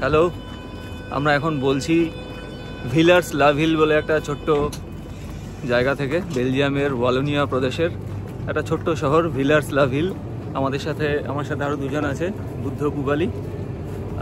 Hello, আমরা এখন বলছি ভিলার্স লা ভিল বলে একটা ছোট্ট জায়গা থেকে, বেলজিয়ামের ওয়ালোনিয়া প্রদেশের একটা ছোট্ট শহর ভিলার্স লা ভিল। আমার সাথে আরও দুজন আছে, বুদ্ধ পুবালি।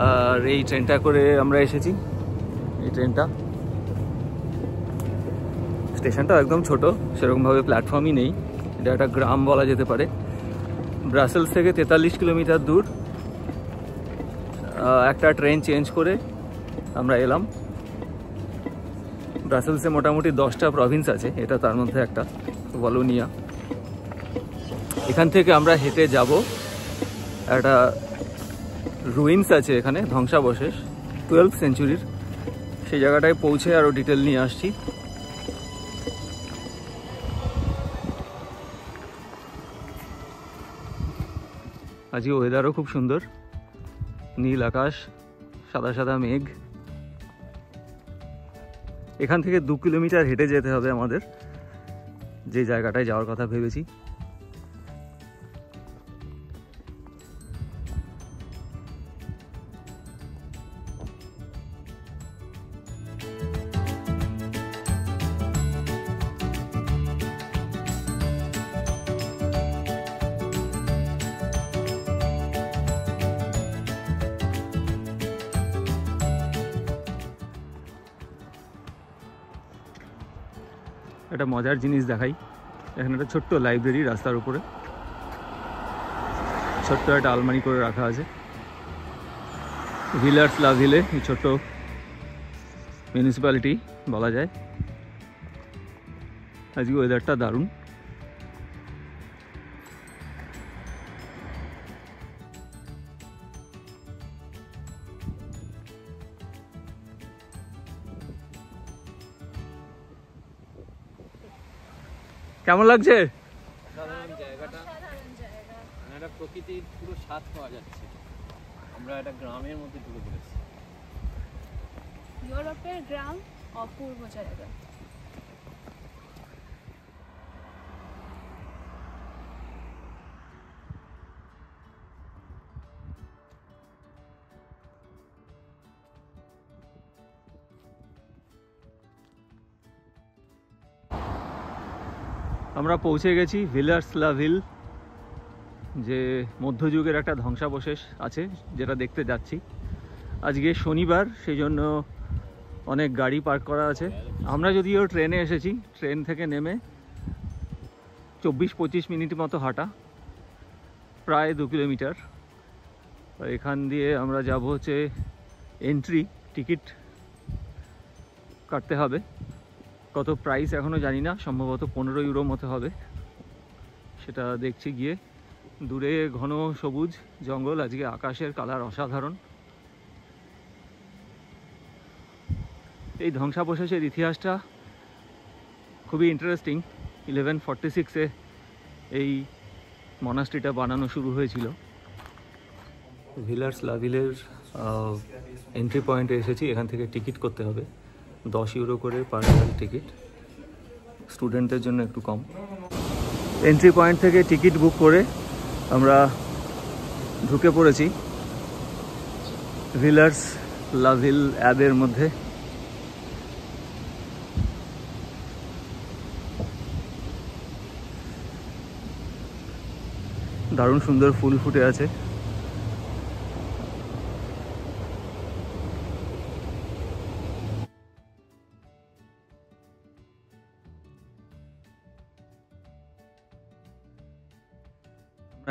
আর এই ট্রেনটা করে আমরা এসেছি। এই ট্রেনটা স্টেশনটা একদম ছোট, সেরকমভাবে প্ল্যাটফর্মই নেই। এটা একটা গ্রাম বলা যেতে পারে। ব্রাসেলস থেকে 43 কিলোমিটার দূর। একটা ট্রেন চেঞ্জ করে আমরা এলাম। ব্রাসেলসে মোটামুটি 10টা প্রভিন্স আছে, এটা তার মধ্যে একটা, ওয়ালোনিয়া। এখান থেকে আমরা হেঁটে যাব, একটা রুইন্স আছে এখানে, ধ্বংসাবশেষ 12th সেঞ্চুরির। সেই জায়গাটায় পৌঁছে আরও ডিটেল নিয়ে আসছি। আজকে ওয়েদারও খুব সুন্দর, নীল আকাশ, সাদা সাদা মেঘ। এখান থেকে 2 কিলোমিটার হেঁটে যেতে হবে আমাদের, যে জায়গাটায় যাওয়ার কথা ভেবেছি। একটা মজার জিনিস দেখাই, এখানে একটা ছোট্ট লাইব্রেরি রাস্তার উপরে, ছোট্ট একটা আলমারি করে রাখা আছে। ভিলার্স লা ভিলে এই ছোট্ট মিউনিসিপ্যালিটি বলা যায়। আজকে ওয়েদারটা দারুণ। কেমন লাগছে? জায়গাটা একটা প্রকৃতির পুরো স্বাদ পাওয়া যাচ্ছে। আমরা একটা গ্রামের মধ্যে ঢুকে পড়েছি। ইউরোপের গ্রাম, অপূর্ব জায়গা। আমরা পৌঁছে গেছি ভিলার্স লা ভিল, যে মধ্যযুগের একটা ধ্বংসাবশেষ আছে যেটা দেখতে যাচ্ছি। আজকে শনিবার, সেই জন্য অনেক গাড়ি পার্ক করা আছে। আমরা যদিও ট্রেনে এসেছি, ট্রেন থেকে নেমে 24-25 মিনিট মতো হাঁটা, প্রায় 2 কিলোমিটার। এখান দিয়ে আমরা যাব হচ্ছে এন্ট্রি, টিকিট কাটতে হবে। কত প্রাইস এখনও জানি না, সম্ভবত 15 ইউরো মতো হবে, সেটা দেখছি গিয়ে। দূরে ঘন সবুজ জঙ্গল, আজকে আকাশের কালার অসাধারণ। এই ধ্বংসাবশেষের ইতিহাসটা খুবই ইন্টারেস্টিং। 1146-এ এই মনাস্ট্রিটা বানানো শুরু হয়েছিল। ভিলার্স লা ভিলের এন্ট্রি পয়েন্টে এসেছি। এখান থেকে টিকিট করতে হবে, 10 ইউরো করে পার টিকিট, স্টুডেন্টদের জন্য একটু কম। এন্ট্রি পয়েন্ট থেকে টিকিট বুক করে আমরা ঢুকে পড়েছি ভিলার্স লা ভিল অ্যাবের মধ্যে। দারুণ সুন্দর ফুল ফুটে আছে।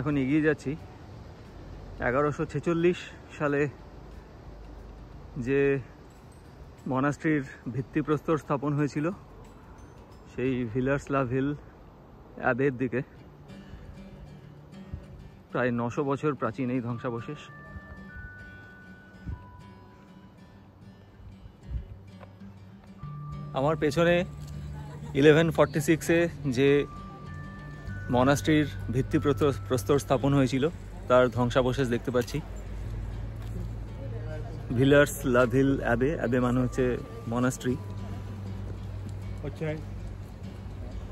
এখন এগিয়ে যাচ্ছি। 1146 সালে যে মনাস্ট্রির ভিত্তিপ্রস্তর স্থাপন হয়েছিল, সেই ভিলার্স লা ভিল অ্যাবের দিকে। প্রায় 900 বছর প্রাচীন এই ধ্বংসাবশেষ। আমার পেছনে 1146-এ যে মনাস্ট্রির ভিত্তিপ্রস্তর স্থাপন হয়েছিল তার ধ্বংসাবশেষ দেখতে পাচ্ছি। ভিলার্স লা ভিল অ্যাবে, অ্যাবে মানে হচ্ছে মনাস্ট্রি।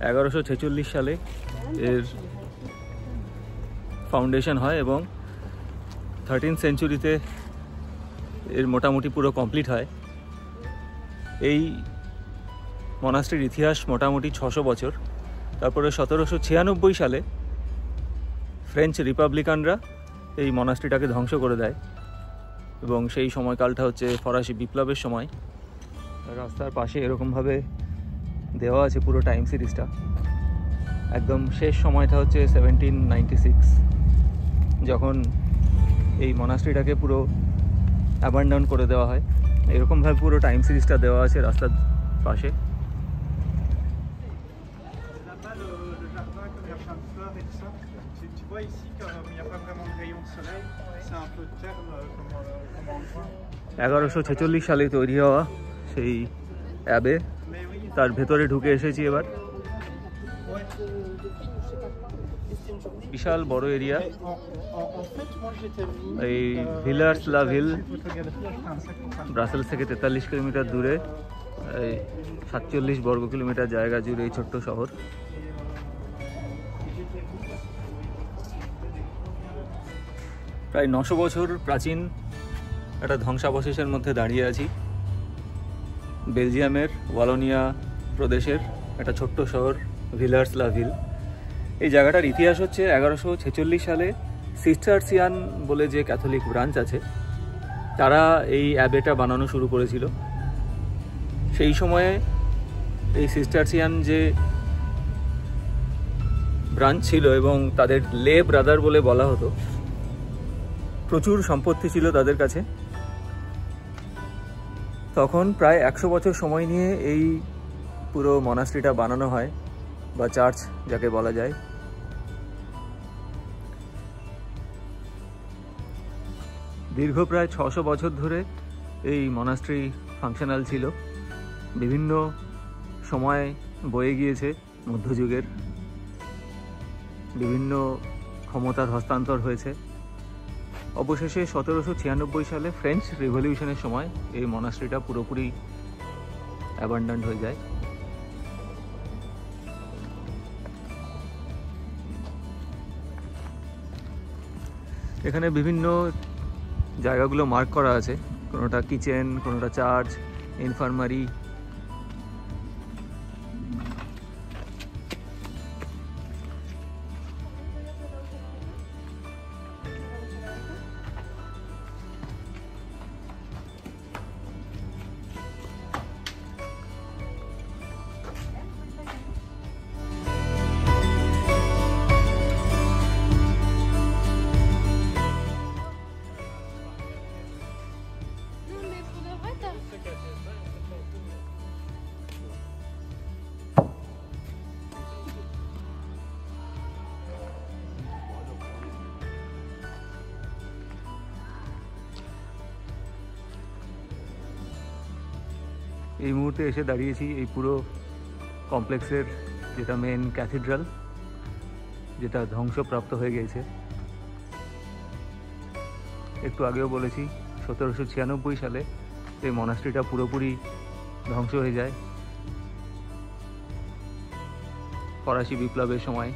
1146 সালে এর ফাউন্ডেশন হয় এবং 13th সেঞ্চুরিতে এর মোটামুটি পুরো কমপ্লিট হয়। এই মনাস্ট্রির ইতিহাস মোটামুটি 600 বছর। তারপরে 1796 সালে ফ্রেঞ্চ রিপাবলিকানরা এই মনাস্ট্রিটাকে ধ্বংস করে দেয় এবং সেই সময়কালটা হচ্ছে ফরাসি বিপ্লবের সময়। রাস্তার পাশে এরকমভাবে দেওয়া আছে পুরো টাইম সিরিজটা। একদম শেষ সময়টা হচ্ছে 1796, যখন এই মনাস্ট্রিটাকে পুরো অ্যাবান্ডন করে দেওয়া হয়। এরকমভাবে পুরো টাইম সিরিজটা দেওয়া আছে রাস্তার পাশে। Là-bas, le jardin commercial de fleurs et tout ça, tu vois ici, comme il n'y a pas vraiment de rayon de soleil, c'est un peu terne comme endroit. 1146 সালে তৈরি হওয়া সেই অ্যাবে, Mais oui, তার ভেতরে ঢুকে এসেছি এবার। বিশাল বড় area. en fait, moi j'étais venu. এই ভিলার্স লা ভিল Photographie, acheter un sac pour ça. Brussels থেকে 43 কিলোমিটার দূরে, এই 47 বর্গ কিলোমিটার জায়গা জুড়ে এই ছোট্ট শহর। প্রায় 900 বছর প্রাচীন একটা ধ্বংসাবশেষের মধ্যে দাঁড়িয়ে আছি। বেলজিয়ামের ওয়ালোনিয়া প্রদেশের একটা ছোট্ট শহর ভিলার্স লা ভিল। এই জায়গাটার ইতিহাস হচ্ছে 1146 সালে সিস্টারসিয়ান বলে যে ক্যাথলিক ব্রাঞ্চ আছে, তারা এই অ্যাবেটা বানানো শুরু করেছিল। সেই সময়ে এই সিস্টারসিয়ান যে ব্রাঞ্চ ছিল এবং তাদের লে ব্রাদার বলে বলা হতো, প্রচুর সম্পত্তি ছিল তাদের কাছে। তখন প্রায় 100 বছর সময় নিয়ে এই পুরো মনাস্ট্রিটা বানানো হয়, বা চার্চ যাকে বলা যায়। দীর্ঘ প্রায় 600 বছর ধরে এই মনাস্ট্রি ফাংশনাল ছিল। বিভিন্ন সময় বয়ে গিয়েছে মধ্যযুগের, বিভিন্ন ক্ষমতার হস্তান্তর হয়েছে। অবশেষে 1796 সালে ফ্রেঞ্চ রিভলিউশনের সময় এই মনাস্ট্রিটা পুরোপুরি অ্যাবান্ডন্ড হয়ে যায়। এখানে বিভিন্ন জায়গাগুলো মার্ক করা আছে, কোনোটা কিচেন, কোনোটা চার্চ, ইনফার্মারি। এই মুহূর্তে এসে দাঁড়িয়েছি এই পুরো কমপ্লেক্সের যেটা মেন ক্যাথিড্রাল, যেটা ধ্বংসপ্রাপ্ত হয়ে গেছে। একটু আগেও বলেছি 1796 সালে এই মনাস্ট্রিটা পুরোপুরি ধ্বংস হয়ে যায় ফরাসি বিপ্লবের সময়।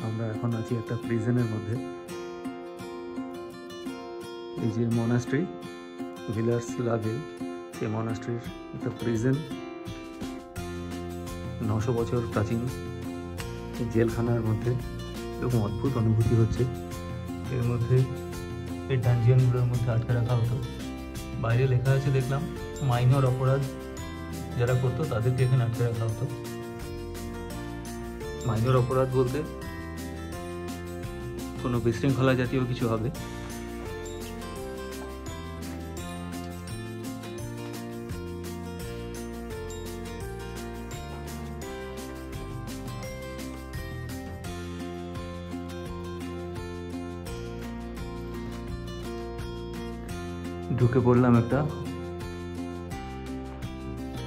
আমরা এখন আছি একটা প্রিজনের মধ্যে। এই যে মনাস্ট্রি ভিলার্স লা ভিল, সেই মনাস্ট্রির একটা প্রিজন, 900 বছর প্রাচীন জেলখানার মধ্যে। এরকম অদ্ভুত অনুভূতি হচ্ছে। এর মধ্যে এই ডানজিয়নগুলোর মধ্যে আটকে রাখা হতো। বাইরে লেখা আছে দেখলাম, মাইনর অপরাধ যারা করতো তাদেরকে এখানে আটকে রাখা হতো। মাইনর অপরাধ বলতে কোনো বিশৃঙ্খলা জাতীয় কিছু হবে। ঢুকে পড়লাম একটা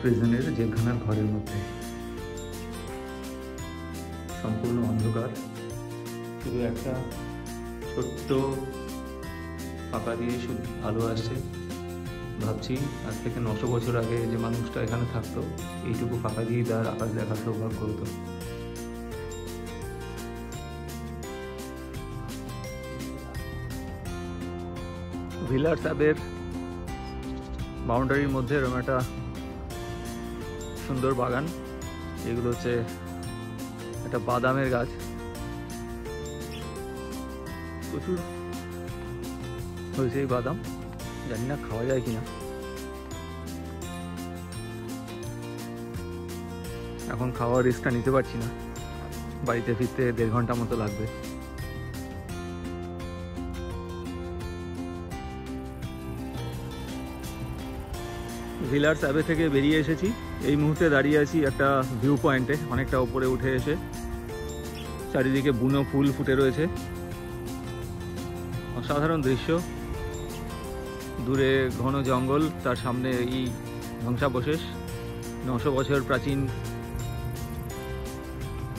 প্রিজনের জেলখানার ঘরের মধ্যে। সম্পূর্ণ অন্ধকার, শুধু একটা ছোট্ট ফাঁকা দিয়ে শুধু আলো আসছে। ভাবছি আজ থেকে 900 বছর আগে যে মানুষটা এখানে থাকতো, এইটুকু ফাঁকা দিয়ে তার আকাশ দেখার সৌভাগ্য হতো। ভিলার্স অ্যাবের বাউন্ডারির মধ্যে এরকম একটা সুন্দর বাগান। এগুলো হচ্ছে একটা বাদামের গাছ, প্রচুর হয়েছে এই বাদাম। জানি না খাওয়া যায় কিনা। এখন খাওয়ার রিস্কটা নিতে পারছি না, বাড়িতে ফিরতে 1.5 ঘন্টা মতো লাগবে। ভিলার্স অ্যাবে থেকে বেরিয়ে এসেছি। এই মুহূর্তে দাঁড়িয়ে আছি একটা ভিউ পয়েন্টে, অনেকটা উপরে উঠে এসে। চারিদিকে বুনো ফুল ফুটে রয়েছে, অসাধারণ দৃশ্য। দূরে ঘন জঙ্গল, তার সামনে এই ধ্বংসাবশেষ, 900 বছর প্রাচীন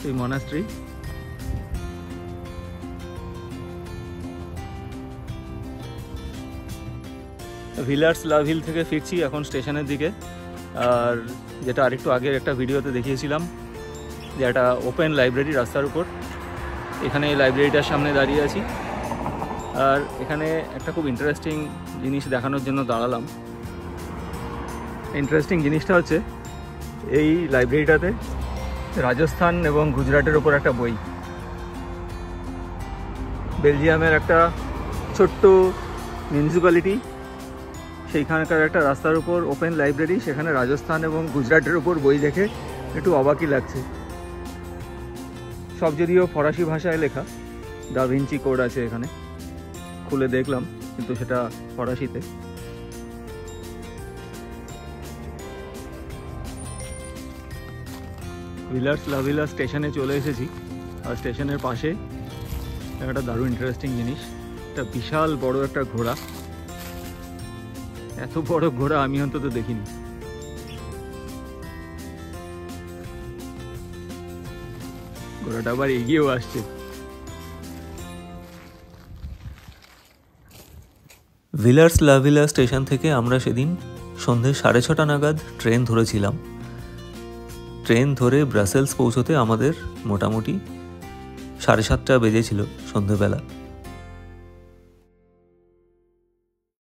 এই মনাস্ট্রি। ভিলার্স লাভ হিল থেকে ফিরছি এখন স্টেশনের দিকে। আর যেটা আরেকটু আগের একটা ভিডিওতে দেখিয়েছিলাম যে একটা ওপেন লাইব্রেরি রাস্তার উপর, এখানে এই লাইব্রেরিটার সামনে দাঁড়িয়ে আছি। আর এখানে একটা খুব ইন্টারেস্টিং জিনিস দেখানোর জন্য দাঁড়ালাম। ইন্টারেস্টিং জিনিসটা হচ্ছে এই লাইব্রেরিটাতে রাজস্থান এবং গুজরাটের ওপর একটা বই। বেলজিয়ামের একটা ছোট্ট মিউনিসিপ্যালিটি, সেইখানকার একটা রাস্তার উপর ওপেন লাইব্রেরি, সেখানে রাজস্থান এবং গুজরাটের ওপর বই দেখে একটু অবাকই লাগছে। সব যদিও ফরাসি ভাষায় লেখা, দা ভিঞ্চি কোড আছে এখানে, খুলে দেখলাম, কিন্তু সেটা ফরাসিতে। ভিলার্স লা ভিলা স্টেশনে চলে এসেছি। আর স্টেশনের পাশে একটা দারুণ ইন্টারেস্টিং জিনিস, একটা বিশাল বড় একটা ঘোড়া। এত বড় ঘোড়া আমি অন্তত দেখিনি। ঘোড়াটা আবার এগিয়েও আসছে। ভিলার্স লা ভিলা স্টেশন থেকে আমরা সেদিন সন্ধে 6:30 নাগাদ ট্রেন ধরেছিলাম। ট্রেন ধরে ব্রাসেলস পৌঁছতে আমাদের মোটামুটি 7:30 বেজেছিল সন্ধেবেলা।